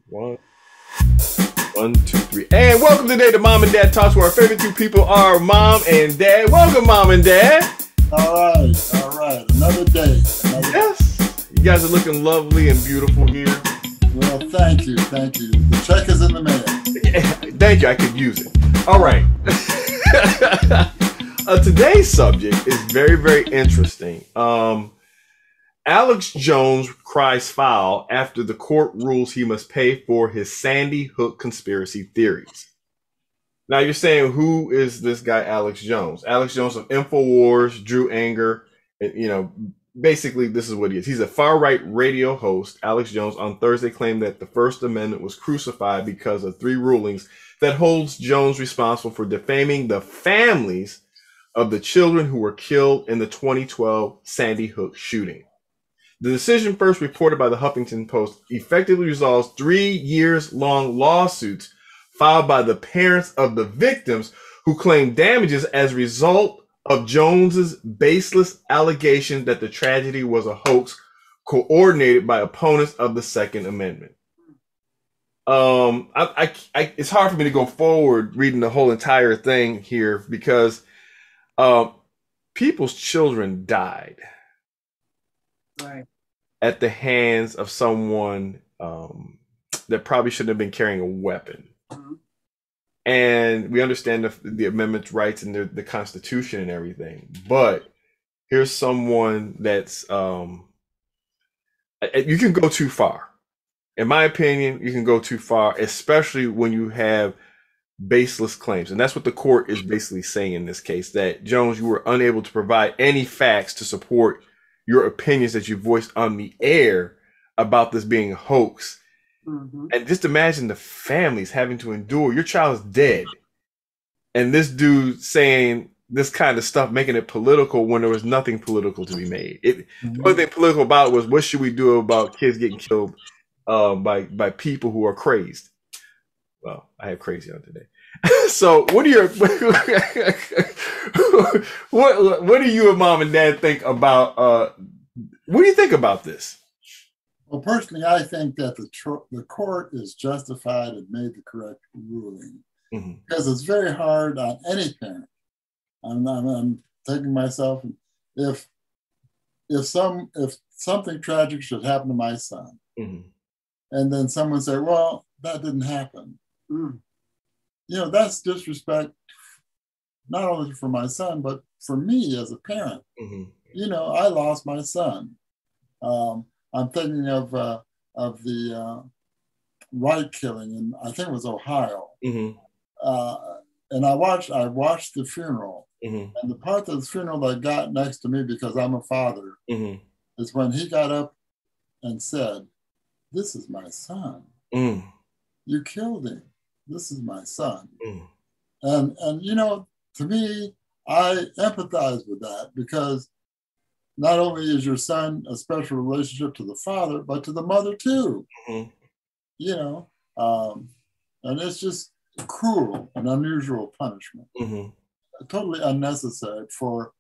One, one, two, three. And welcome today to Mom and Dad Talks, where our favorite two people are Mom and Dad. Welcome, Mom and Dad. All right. Another day. Yes. You guys are looking lovely and beautiful here. Well, thank you. The check is in the mail. Yeah, thank you. I could use it. All right. Today's subject is very, very interesting. Alex Jones cries foul after the court rules he must pay for his Sandy Hook conspiracy theories. Now you're saying, who is this guy, Alex Jones? Alex Jones of InfoWars, Drew Anger, and, basically this is what he is. He's a far-right radio host. Alex Jones on Thursday claimed that the First Amendment was crucified because of 3 rulings that holds Jones responsible for defaming the families of the children who were killed in the 2012 Sandy Hook shooting. The decision, first reported by the Huffington Post, effectively resolves 3 years-long lawsuits filed by the parents of the victims who claim damages as a result of Jones's baseless allegation that the tragedy was a hoax coordinated by opponents of the Second Amendment. It's hard for me to go forward reading the whole entire thing here because people's children died. Right. At the hands of someone that probably shouldn't have been carrying a weapon. Mm-hmm. And we understand the amendment's rights and the Constitution and everything. But here's someone that's, you can go too far. In my opinion, you can go too far, especially when you have baseless claims. And that's what the court is basically saying in this case, that Jones, you were unable to provide any facts to support your opinions that you voiced on the air about this being a hoax. Mm-hmm. And just imagine the families having to endure. Your child is dead. And this dude saying this kind of stuff, making it political when there was nothing political to be made. The only thing political about it was, what should we do about kids getting killed by people who are crazed? Well, I have crazy on today. So what do your what do you and Mom and Dad think about what do you think about this? Well, personally, I think that the court is justified and made the correct ruling, because it's very hard on any parent. I'm thinking myself, if something tragic should happen to my son, and then someone say, well, that didn't happen. That's disrespect, not only for my son, but for me as a parent. I lost my son. I'm thinking of the Wright killing in, I think it was Ohio. And I watched the funeral. And the part of the funeral that got next to me, because I'm a father, is when he got up and said, "This is my son. You killed him. This is my son." And to me, I empathize with that, because not only is your son a special relationship to the father, but to the mother too. And it's just cruel and unusual punishment. Totally unnecessary for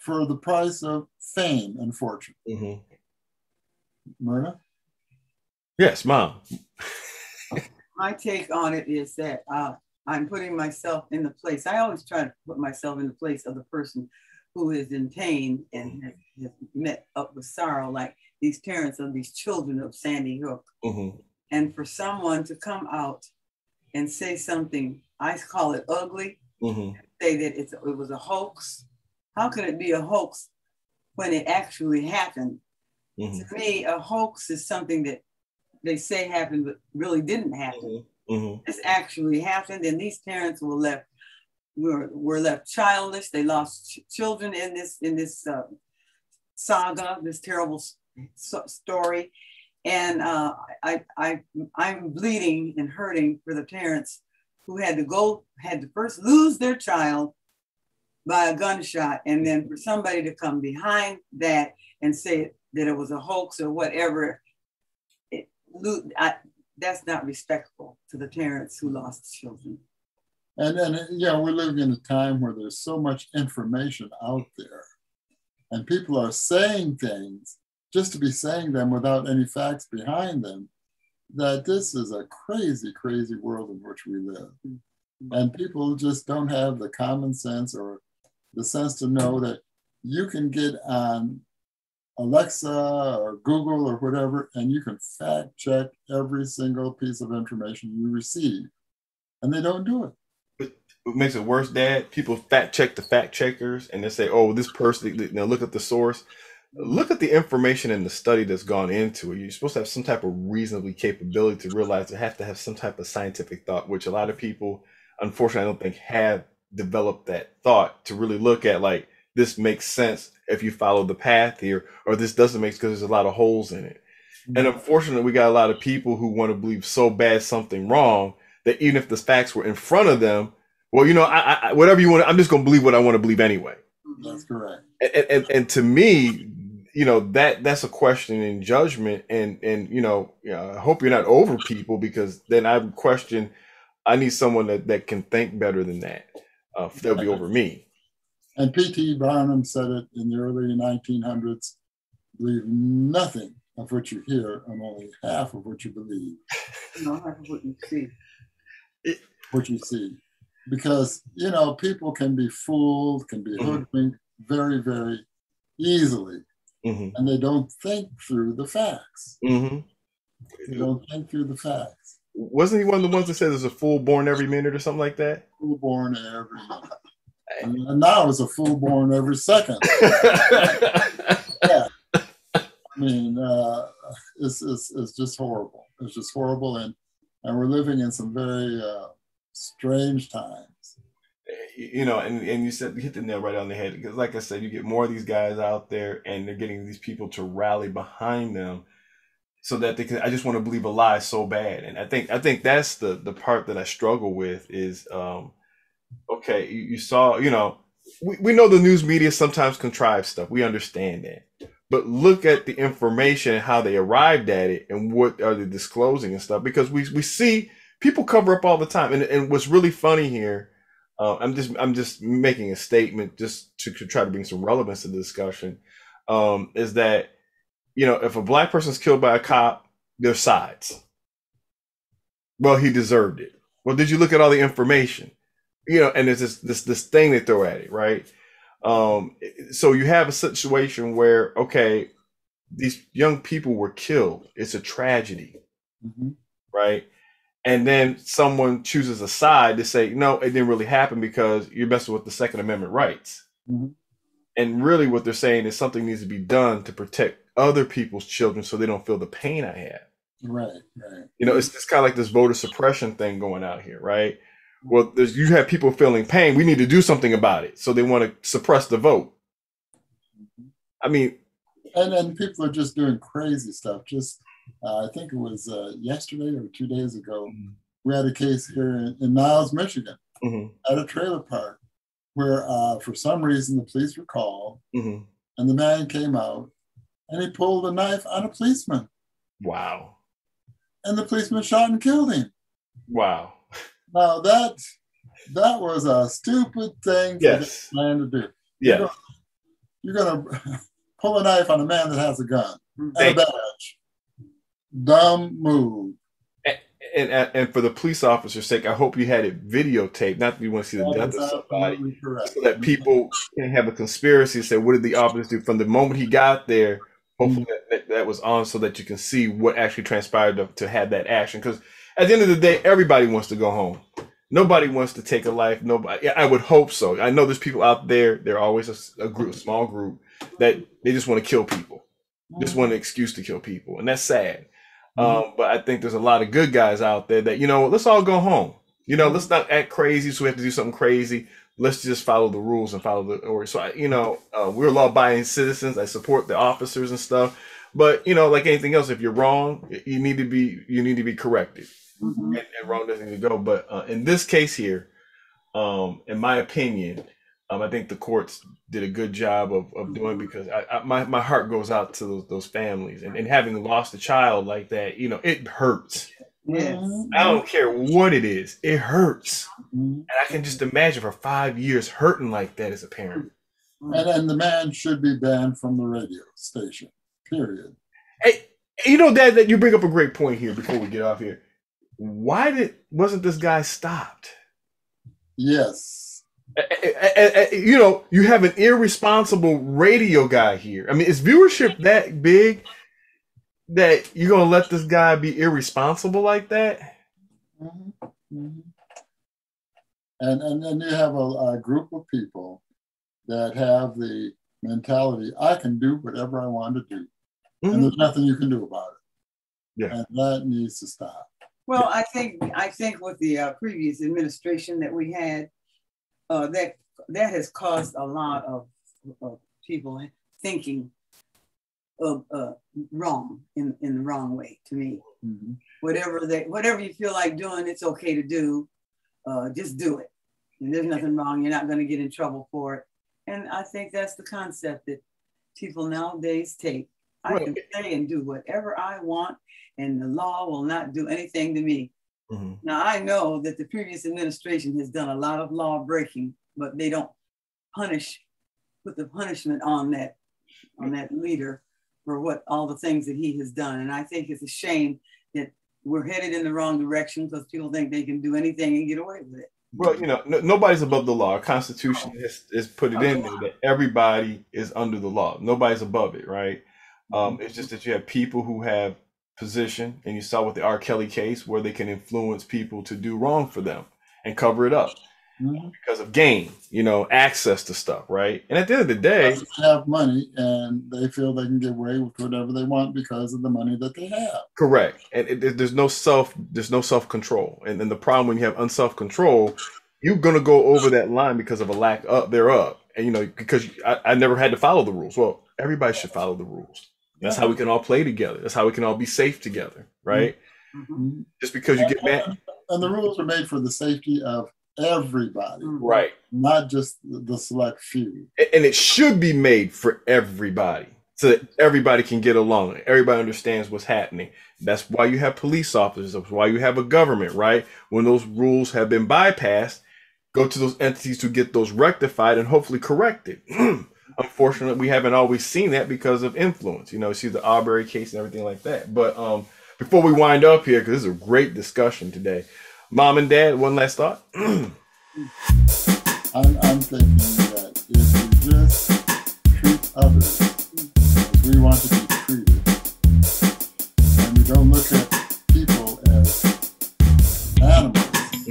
the price of fame and fortune. Myrna? Yes, Mom. My take on it is that I'm putting myself in the place. I always try to put myself in the place of the person who is in pain and has met up with sorrow, like these parents of these children of Sandy Hook. And for someone to come out and say something, I call it ugly, say that it was a hoax. How could it be a hoax when it actually happened? To me, a hoax is something that they say happened, but really didn't happen. This actually happened, and these parents were left childless. They lost children in this saga, this terrible story, and I'm bleeding and hurting for the parents who had to first lose their child by a gunshot, and then for somebody to come behind that and say that it was a hoax or whatever. That's not respectful to the parents who lost children. And then, we're living in a time where there's so much information out there, and people are saying things just to be saying them without any facts behind them, that this is a crazy, crazy world in which we live. And people just don't have the common sense or the sense to know that you can get on Alexa or Google or whatever, and you can fact check every single piece of information you receive. And they don't do it. But what makes it worse, Dad, people fact check the fact checkers and they say, oh, this person, look at the source. Look at the information and the study that's gone into it. You're supposed to have some type of reasonably capability to realize you have to have some type of scientific thought, which a lot of people, unfortunately, I don't think have developed that thought to really look at, like, this makes sense if you follow the path here, or this doesn't make sense because there's a lot of holes in it. Mm-hmm. And unfortunately, we got a lot of people who want to believe so bad something wrong that even if the facts were in front of them, well, I whatever you want, I'm just going to believe what I want to believe anyway. That's correct. And to me, that's a question in judgment, and I hope you're not over people, because then I question, I need someone that can think better than that. They'll be over me. And P.T. Barnum said it in the early 1900s: believe nothing of what you hear, and only half of what you believe. Half of what you see. What you see. Because, people can be fooled, can be hoodwinked very, very easily. Mm-hmm. And they don't think through the facts. Mm-hmm. They don't think through the facts. Wasn't he one of the ones that said there's a fool born every minute or something like that? Fool born every minute. And now it's a fool born every second. Yeah. I mean, it's just horrible. It's just horrible. And we're living in some very strange times. And you said, you hit the nail right on the head, because like I said, you get more of these guys out there and they're getting these people to rally behind them so that they can, I just want to believe a lie so bad. And I think that's the part that I struggle with is, okay, you saw, we know the news media sometimes contrives stuff. We understand that. But look at the information and how they arrived at it and what are they disclosing and stuff, because we see people cover up all the time. And what's really funny here, I'm just making a statement just to try to bring some relevance to the discussion, is that, if a black person's killed by a cop, there's sides. Well, he deserved it. Well, did you look at all the information? And there's this thing they throw at it, right? So you have a situation where, okay, these young people were killed. It's a tragedy, mm-hmm. right? And then someone chooses a side to say, no, it didn't really happen because you're messing with the Second Amendment rights. Mm-hmm. And really what they're saying is something needs to be done to protect other people's children so they don't feel the pain I have. Right. It's kind of like this voter suppression thing going out here, right? Well, you have people feeling pain. We need to do something about it. So they want to suppress the vote. Mm-hmm. I mean. And people are just doing crazy stuff. I think it was yesterday or 2 days ago, mm-hmm. we had a case here in Niles, Michigan, mm-hmm. at a trailer park where for some reason the police were called, mm-hmm. and the man came out and he pulled a knife on a policeman. Wow. And the policeman shot and killed him. Wow. Now that was a stupid thing for this man to do. Yeah. You're gonna pull a knife on a man that has a gun and a badge. Dumb move. And for the police officer's sake, I hope you had it videotaped. Not that you want to see the death of somebody, so that people can have a conspiracy to say, what did the officer do from the moment he got there? Hopefully that was on, so that you can see what actually transpired to have that action. Because at the end of the day, everybody wants to go home. Nobody wants to take a life. Nobody. I would hope so. I know there's people out there. There are always a small group that they just want to kill people. Just want an excuse to kill people, and that's sad. But I think there's a lot of good guys out there that, let's all go home. Let's not act crazy, so we have to do something crazy. Let's just follow the rules and follow the order. So, we're law-abiding citizens. I support the officers and stuff. But, like anything else, if you're wrong, you need to be corrected. Mm-hmm. And wrong doesn't need to go. But in this case here, in my opinion, I think the courts did a good job of doing, because my heart goes out to those families, and having lost a child like that, it hurts. Yes. I don't care what it is, it hurts. And I can just imagine for 5 years hurting like that as a parent. And the man should be banned from the radio station, period. You know, Dad, that you bring up a great point here before we get off here. Why wasn't this guy stopped? Yes. You know, you have an irresponsible radio guy here. I mean, is viewership that big that you're going to let this guy be irresponsible like that? Mm-hmm. Mm-hmm. And then you have a group of people that have the mentality, I can do whatever I want to do. Mm-hmm. And there's nothing you can do about it. Yeah. And that needs to stop. Well, I think with the previous administration that we had, that has caused a lot of people thinking of wrong in the wrong way. To me, mm-hmm. whatever you feel like doing, it's okay to do. Just do it. And there's nothing wrong. You're not going to get in trouble for it. And I think that's the concept that people nowadays take. I can say and do whatever I want, and the law will not do anything to me. Mm-hmm. Now, I know that the previous administration has done a lot of law breaking, but they don't put the punishment on that leader for all the things that he has done. And I think it's a shame that we're headed in the wrong direction because people think they can do anything and get away with it. Well, you know, nobody's above the law. Our Constitution has put it in there that everybody is under the law. Nobody's above it, right? It's just that you have people who have position, and you saw with the R. Kelly case where they can influence people to do wrong for them and cover it up because of gain, you know, access to stuff, right? And at the end of the day, they have money and they feel they can get away with whatever they want because of the money that they have. Correct. And there's no self-control. And then the problem when you have unself-control, you're going to go over that line because of a lack thereof. And, you know, because I never had to follow the rules. Well, everybody should follow the rules. That's how we can all play together. That's how we can all be safe together, right? Mm-hmm. Just because you get mad. And the rules are made for the safety of everybody. Right. Not just the select few. And it should be made for everybody so that everybody can get along. Everybody understands what's happening. That's why you have police officers. That's why you have a government, right? When those rules have been bypassed, go to those entities to get those rectified and hopefully corrected. Unfortunately, we haven't always seen that because of influence. You know, see the Arbery case and everything like that. But before we wind up here, because this is a great discussion today, Mom and Dad, one last thought. I'm thinking that if we just treat others as we want to be treated, and we don't look at people as animals,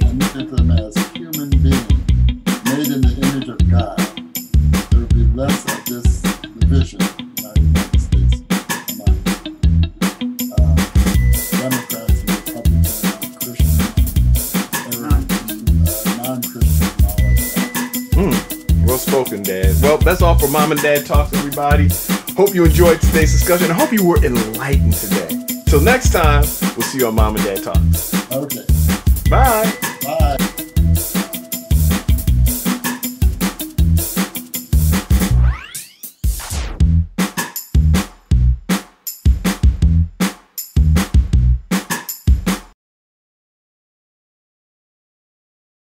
and look at them as human beings made in the image of God, there will be less of this division in the United States among Democrats and Republicans and Christians, non-Christians, and all that. Well spoken, Dad. Well, that's all for Mom and Dad Talks, everybody. Hope you enjoyed today's discussion. I hope you were enlightened today. Till next time, we'll see you on Mom and Dad Talks. Okay. Bye.